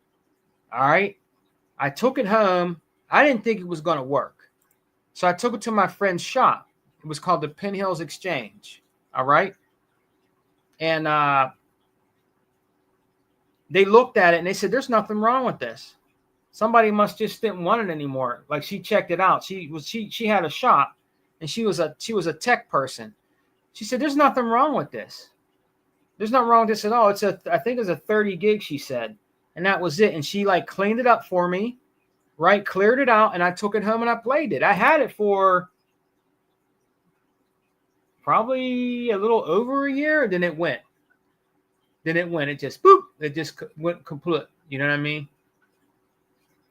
All right. I took it home. I didn't think it was going to work. So I took it to my friend's shop. It was called the Penn Hills Exchange. All right. And they looked at it and they said, there's nothing wrong with this. Somebody must just didn't want it anymore. Like, she checked it out. She had a shop and she was a tech person. She said, there's nothing wrong with this. There's nothing wrong with this at all. I think it's a 30 gig, she said. And that was it. And she like cleaned it up for me, right? Cleared it out. And I took it home and I played it. I had it for probably a little over a year. Then it went. It just, boop. It just went complete. You know what I mean?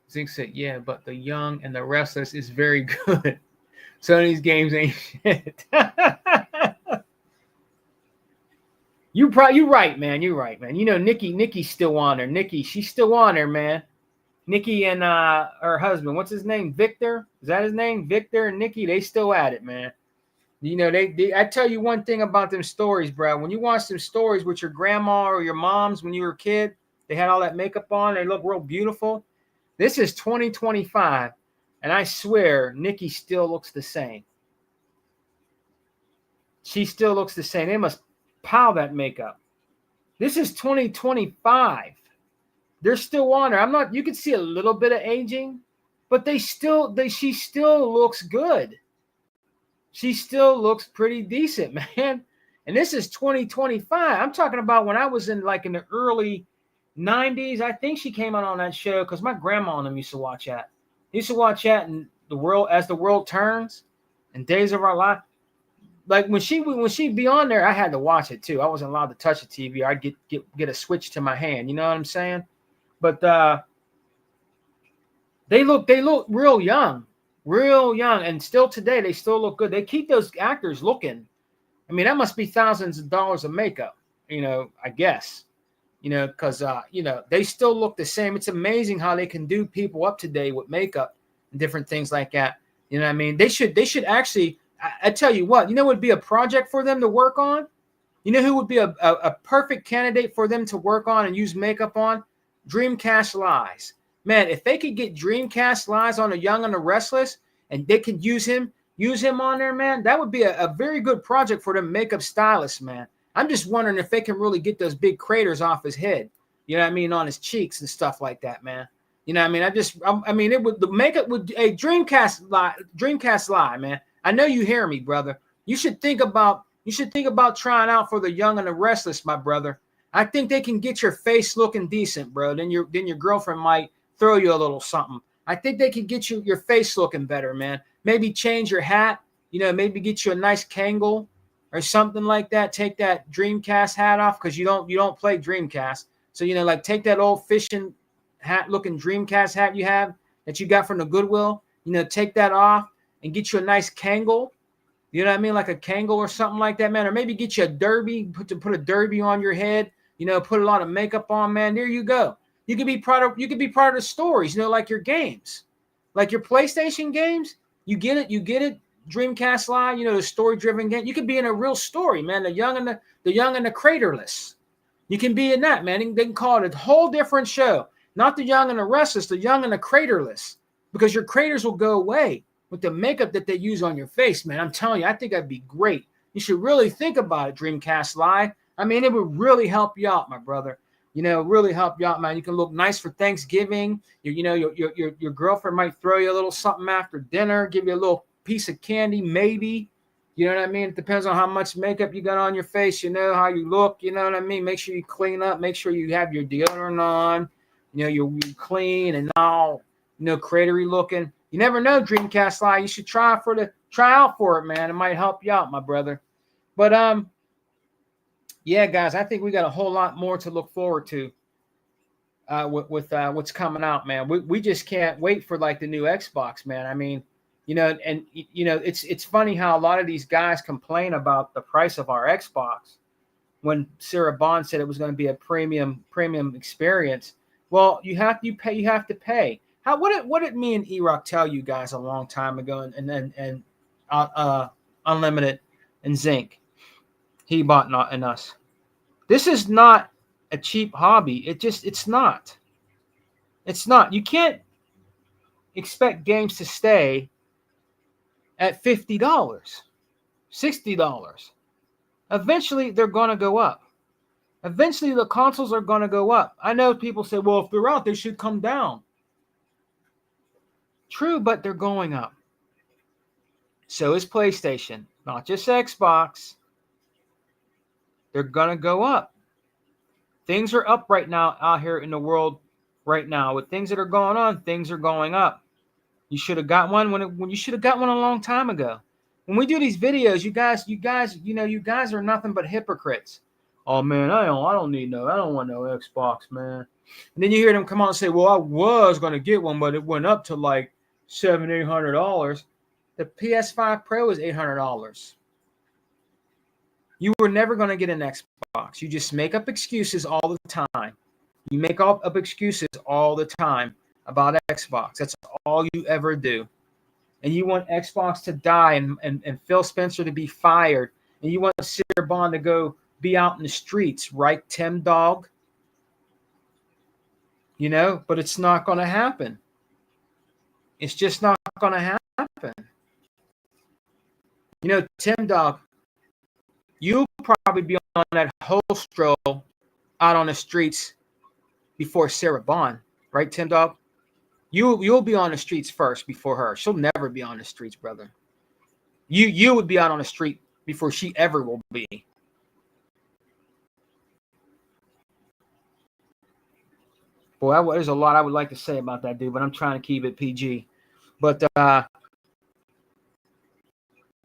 Zink said, yeah, but the Young and the Restless is very good. Some of these games ain't shit. You're right, man. You're right, man. You know, Nikki's still on there. She's still on there, man. Nikki and her husband, what's his name? Victor? Is that his name? Victor and Nikki, they still at it, man. You know, I tell you one thing about them stories, bro. When you watch them stories with your grandma or your moms when you were a kid, they had all that makeup on. They look real beautiful. This is 2025, and I swear Nikki still looks the same. She still looks the same. They must pile that makeup. This is 2025. They're still on her. You can see a little bit of aging, but she still looks good. She still looks pretty decent, man. And this is 2025. I'm talking about when I was in the early 90s. I think she came out on that show because my grandma and them used to watch that. used to watch that in the world as the world turns and Days of Our Life. Like when she'd be on there, I had to watch it too. I wasn't allowed to touch the TV. I'd get a switch to my hand. You know what I'm saying? But they look real young, and still today they still look good. They keep those actors looking. I mean, that must be thousands of dollars of makeup. I guess. Because they still look the same. It's amazing how they can do people up to date with makeup and different things like that. You know what I mean? They should actually. I tell you what, would be a project for them to work on? You know who would be a perfect candidate for them to work on and use makeup on? Dreamcast Lies. Man, if they could get Dreamcast Lies on The Young and the Restless and they could use him on there, man, that would be a very good project for them makeup stylists, man. I'm just wondering if they can really get those big craters off his head, you know what I mean, on his cheeks and stuff like that, man. You know what I mean? It would, the makeup would, a Dreamcast Lie, man. I know you hear me, brother. You should think about trying out for The Young and the Restless, my brother. I think they can get your face looking decent, bro. Then your girlfriend might throw you a little something. I think they can get your face looking better, man. Maybe change your hat, maybe get you a nice Kangol or something like that. Take that Dreamcast hat off because you don't play Dreamcast. So, like take that old fishing hat looking Dreamcast hat you have that you got from the Goodwill, take that off and get you a nice Kangol. You know what I mean? Like a Kangol or something like that, man. Or maybe get you a derby, put a derby on your head, put a lot of makeup on, man. There you go. You could be part of the stories, like your games. Like your PlayStation games. You get it. Dreamcast Live, the story-driven game. You could be in a real story, man. The young and the craterless. You can be in that, man. They can call it a whole different show. Not The Young and the Restless, The Young and the Craterless. Because your craters will go away with the makeup that they use on your face, man. I'm telling you, I think that'd be great. You should really think about it, Dreamcast Live. I mean, it would really help you out, my brother. Really help you out, man. You can look nice for Thanksgiving. Your girlfriend might throw you a little something after dinner, give you a little piece of candy, maybe. You know what I mean? It depends on how much makeup you got on your face. How you look. You know what I mean? Make sure you clean up. Make sure you have your deodorant on. You're clean and all, cratery looking. You never know, Dreamcast Live. You should try out for it, man. It might help you out, my brother. But yeah, guys, I think we got a whole lot more to look forward to with what's coming out, man. We just can't wait for like the new Xbox, man. I mean, it's funny how a lot of these guys complain about the price of our Xbox when Sarah Bond said it was going to be a premium experience. Well, you have to pay. What did me and E-Rock tell you guys a long time ago, and Unlimited and Zinc, he bought not and us. This is not a cheap hobby. It's not. It's not. You can't expect games to stay at $50, $60. Eventually, they're going to go up. Eventually, the consoles are going to go up. I know people say, well, if they're out, they should come down. True, but they're going up. So is PlayStation, not just Xbox. They're going to go up. Things are up right now out here in the world right now. With things that are going on, things are going up. You should have got one when you should have got one a long time ago. When we do these videos, you guys are nothing but hypocrites. Oh man, I don't want no Xbox, man. And then you hear them come on and say, well, I was going to get one, but it went up to like $700-800. The PS5 Pro is $800. You were never going to get an Xbox. You just make up excuses all the time. You make up excuses all the time about Xbox. That's all you ever do. And you want Xbox to die and Phil Spencer to be fired. And you want Sarah Bond to go be out in the streets, right, Tim Dog? But it's not going to happen. It's just not going to happen. Tim Dog, you'll probably be on that whole stroll out on the streets before Sarah Bond, right, Tim Dog? You'll be on the streets first before her. She'll never be on the streets, brother. You would be out on the street before she ever will be. Boy, there's a lot I would like to say about that dude, but I'm trying to keep it PG. But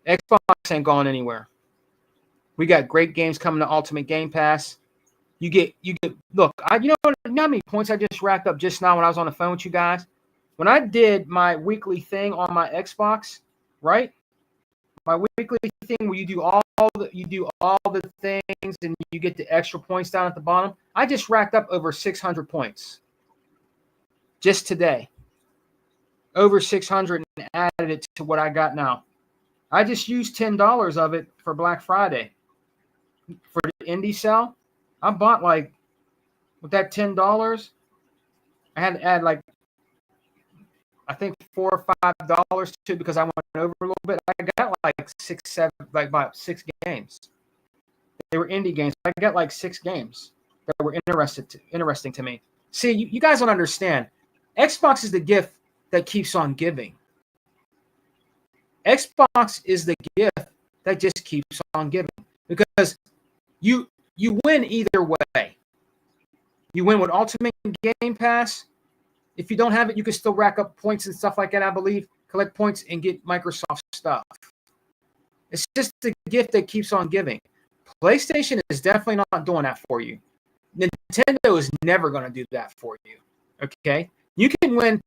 Xbox ain't going anywhere. We got great games coming to Ultimate Game Pass. You get look, you know how many points I just racked up just now when I was on the phone with you guys? When I did my weekly thing on my Xbox, right? My weekly thing where you do all the things and you get the extra points down at the bottom. I just racked up over 600 points just today. Over 600 and added it to what I got now. I just used $10 of it for Black Friday. For the indie sale, I bought like with that $10, I had to add like I think $4 or $5 to it because I went over a little bit. I got like about 6 games. They were indie games. I got like 6 games that were interesting to me. See, you guys don't understand. Xbox is the gift that keeps on giving. Xbox is the gift that just keeps on giving because you win either way. You win with Ultimate Game Pass. If you don't have it, you can still rack up points and stuff like that, I believe. Collect points and get Microsoft stuff. It's just the gift that keeps on giving. PlayStation is definitely not doing that for you. Nintendo is never going to do that for you. Okay? You can win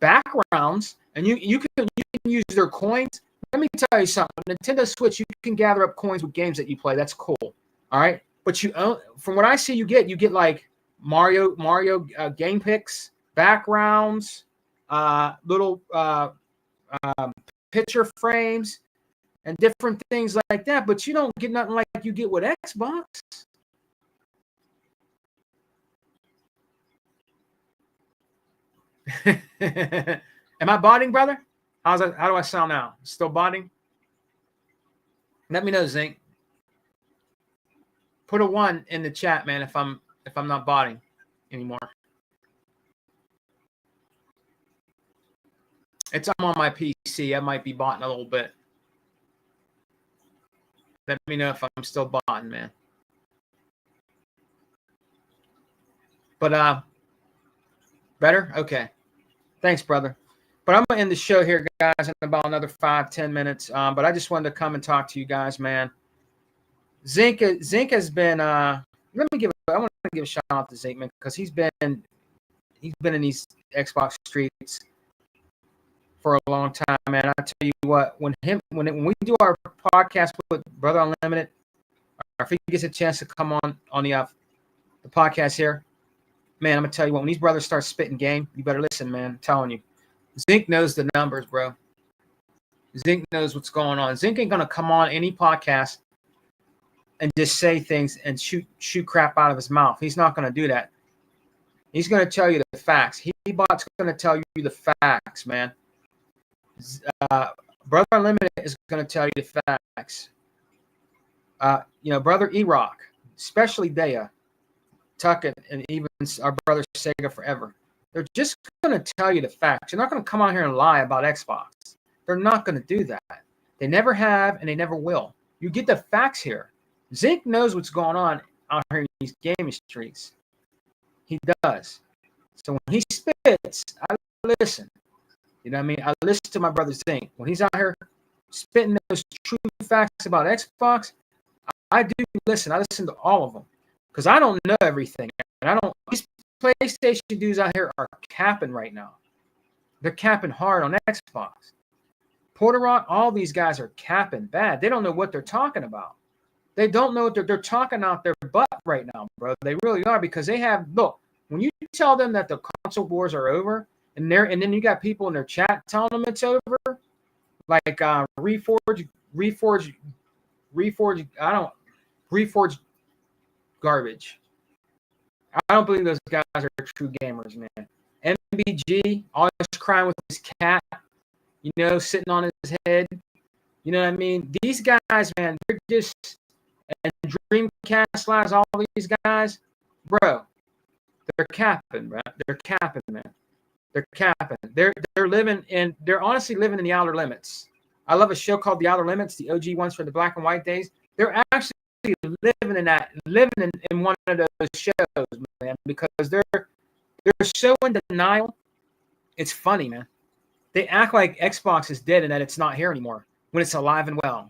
backgrounds and you can use their coins. Let me tell you something. Nintendo Switch, you can gather up coins with games that you play. That's cool. All right? But from what I see, you get like Mario game picks, backgrounds, little picture frames, and different things like that. But you don't get nothing like you get with Xbox. Am I botting, brother? How do I sound now? Still botting? Let me know, Zinc. Put a 1 in the chat, man, if I'm not botting anymore. I'm on my PC. I might be botting a little bit. Let me know if I'm still botting, man. But better? Okay. Thanks, brother. But I'm gonna end the show here, guys, in about another 5-10 minutes. But I just wanted to come and talk to you guys, man. Zinc has been. I want to give a shout out to Zinc, man, because he's been in these Xbox streets for a long time, man. I tell you what, when we do our podcast with Brother Unlimited, or if he gets a chance to come on the podcast here, man, I'm gonna tell you what, when these brothers start spitting game, you better listen, man. I'm telling you. Zinc knows the numbers, bro. Zinc knows what's going on. Zinc ain't gonna come on any podcast and just say things and shoot crap out of his mouth. He's not gonna do that. He's gonna tell you the facts. Hebot's gonna tell you the facts, man. Brother Unlimited is gonna tell you the facts. Brother E-Rock, especially Daya, Tuckett, and even our brother Sega Forever. They're just going to tell you the facts. They're not going to come out here and lie about Xbox. They're not going to do that. They never have, and they never will. You get the facts here. Zinc knows what's going on out here in these gaming streets. He does. So when he spits, I listen. You know what I mean? I listen to my brother Zinc. When he's out here spitting those true facts about Xbox, I do listen. I listen to all of them because I don't know everything. And I don't. These PlayStation dudes out here are capping right now. They're capping hard on Xbox. Porterot, all these guys are capping bad. They don't know what they're talking about. They don't know what they're talking out their butt right now, bro. They really are because they have. Look, when you tell them that the console wars are over, and then you got people in their chat telling them it's over, like Reforge garbage. I don't believe those guys are true gamers, man. MBG always crying with his cat, sitting on his head. You know what I mean? These guys, man, they're just, and Dreamcast Labs, all these guys, bro, they're capping, bro. They're capping, man. They're capping. They're honestly living in the outer limits. I love a show called The Outer Limits, the OG ones for the black and white days. They're actually living in one of those shows, man, because they're so in denial. It's funny, man. they act like Xbox is dead and that it's not here anymore when it's alive and well.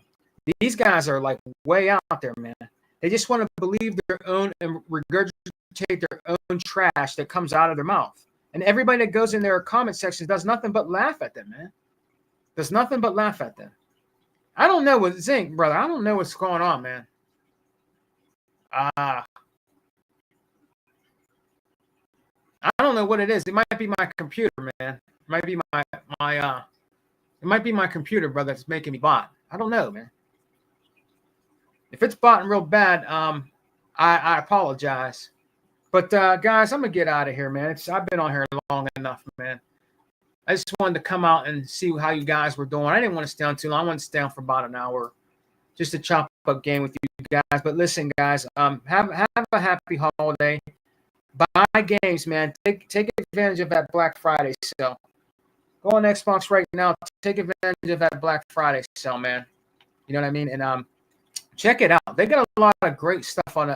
These guys are like way out there, man. They just want to believe their own and regurgitate their own trash that comes out of their mouth. And everybody that goes in their comment sections does nothing but laugh at them, man. Does nothing but laugh at them. I don't know what Zinc, brother. I don't know what's going on, man. I don't know what it is. It might be my computer, man. It might be it might be my computer, brother, that's making me bot. I don't know, man. If it's botting real bad, I apologize. But guys, I'm gonna get out of here, man. I've been on here long enough, man. I just wanted to come out and see how you guys were doing. I didn't want to stay on too long. I wanted to stay on for about an hour, just to chop up game with you guys. But listen, guys, have a happy holiday. Buy games, man. Take advantage of that Black Friday sale. Go on Xbox right now. Take advantage of that Black Friday sale, man. You know what I mean? And check it out. They got a lot of great stuff on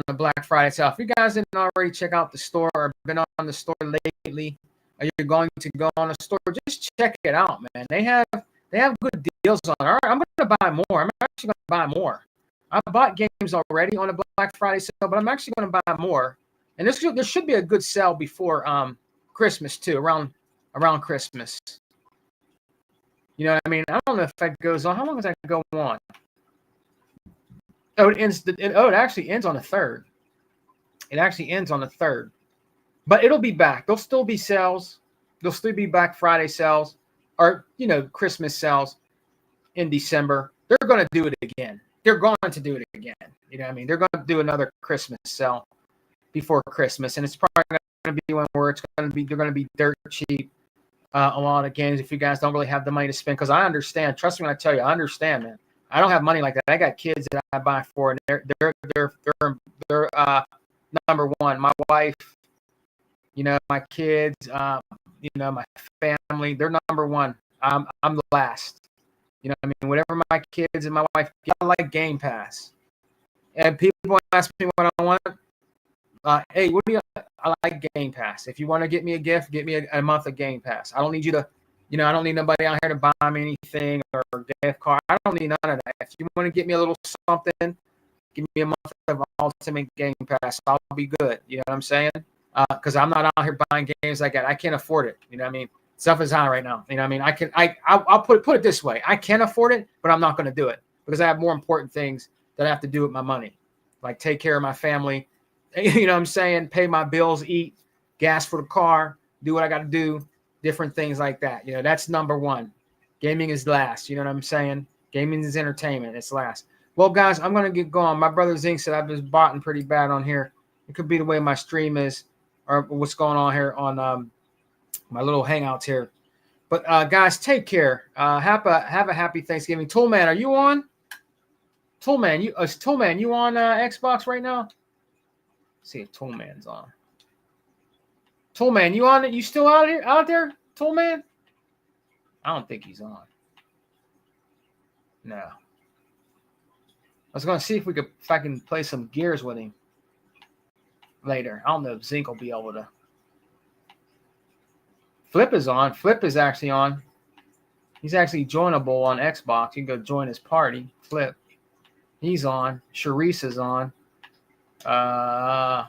the Black Friday sale. If you guys didn't already check out the store or been on the store lately, or you're going to go on a store, just check it out, man. They have good deals on it. All right, I'm going to buy more. I'm actually going to buy more. I bought games already on a Black Friday sale, but I'm actually going to buy more. And there should be a good sale before Christmas too, around Christmas. You know what I mean? I don't know if that goes on. How long does that go on? Oh, it actually ends on the 3rd. It actually ends on the 3rd. But it'll be back. There'll still be sales. There'll still be Black Friday sales or, Christmas sales in December. They're going to do it again. They're going to do it again. You know what I mean? They're going to do another Christmas sale before Christmas. And it's probably going to be one where they're going to be dirt cheap. A lot of games if you guys don't really have the money to spend. Because I understand. Trust me when I tell you, I understand, man. I don't have money like that. I got kids that I buy for, and they're number one. My wife, my kids, my family, they're number one. I'm the last. You know what I mean? Whatever my kids and my wife, I like Game Pass. And people ask me what I want. Hey, what do you? I like Game Pass. If you want to get me a gift, get me a month of Game Pass. I don't need you to, I don't need nobody out here to buy me anything or gift card. I don't need none of that. If you want to get me a little something, give me a month of Ultimate Game Pass. I'll be good. You know what I'm saying? Because I'm not out here buying games like that. I can't afford it. You know what I mean? Stuff is high right now. You know what I mean? I'll put it this way. I can afford it, but I'm not going to do it because I have more important things that I have to do with my money, like take care of my family. You know what I'm saying? Pay my bills, eat, gas for the car, do what I got to do, different things like that. That's number one. Gaming is last. You know what I'm saying? Gaming is entertainment. It's last. Well, guys, I'm going to get going. My brother Zink said I've been botting pretty bad on here. It could be the way my stream is or what's going on here on my little hangouts here. But, guys, take care. Have a happy Thanksgiving. Toolman, are you on? Toolman, you on Xbox right now? See if Toolman's on. Toolman, you on it? You still out there? Toolman? I don't think he's on. No. I was going to see if I can play some Gears with him later. I don't know if Zink will be able to. Flip is on. Flip is actually on. He's actually joinable on Xbox. You can go join his party. Flip. He's on. Sharice is on. I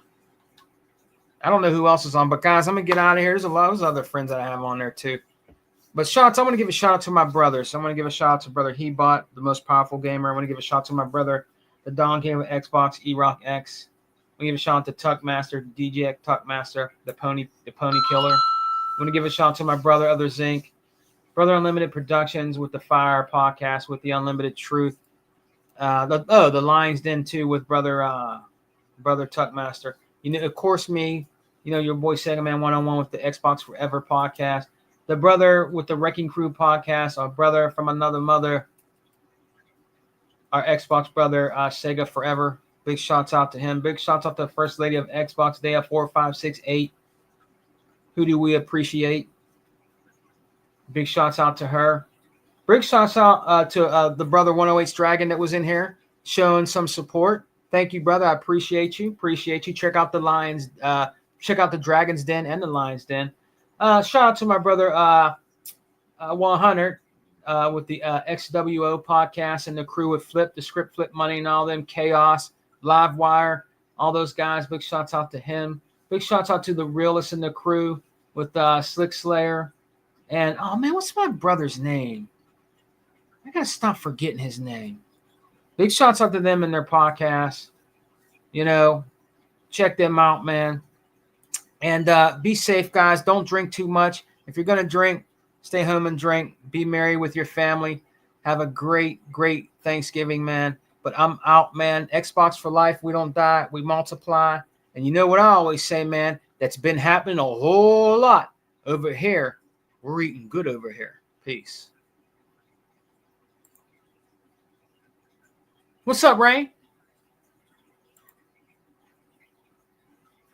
don't know who else is on, but guys, I'm gonna get out of here. There's a lot of other friends that I have on there too. But shots, I'm gonna give a shout out to my brother. So I'm gonna give a shout out to brother Hebot, the most powerful gamer. I'm gonna give a shout out to my brother, the Don Gamer Xbox, E-Rock X. I'm gonna give a shout out to Tuckmaster, DJ Tuckmaster, the Pony Killer. I'm gonna give a shout out to my brother, Other Zinc, Brother Unlimited Productions with the Fire Podcast with the Unlimited Truth. The Lions Den too with brother Tuckmaster. Of course, me, your boy Sega Man 101 with the Xbox Forever podcast. The brother with the Wrecking Crew podcast. Our brother from another mother. Our Xbox brother, Sega Forever. Big shouts out to him. Big shouts out to the First Lady of Xbox, Day of 4568. Who do we appreciate? Big shouts out to her. Big shouts out to the brother 108's Dragon that was in here showing some support. Thank you, brother. I appreciate you. Check out the Lions. Check out the Dragon's Den and the Lions Den. Shout out to my brother 100 with the XWO podcast and the crew with Flip, the Script Flip Money and all them, Chaos, Livewire, all those guys. Big shouts out to him. Big shouts out to the Realist and the crew with Slick Slayer. And, oh, man, what's my brother's name? I got to stop forgetting his name. Big shouts out to them and their podcast. Check them out, man. And be safe, guys. Don't drink too much. If you're going to drink, stay home and drink. Be merry with your family. Have a great, great Thanksgiving, man. But I'm out, man. Xbox for life. We don't die. We multiply. And you know what I always say, man? That's been happening a whole lot over here. We're eating good over here. Peace. What's up, Rain?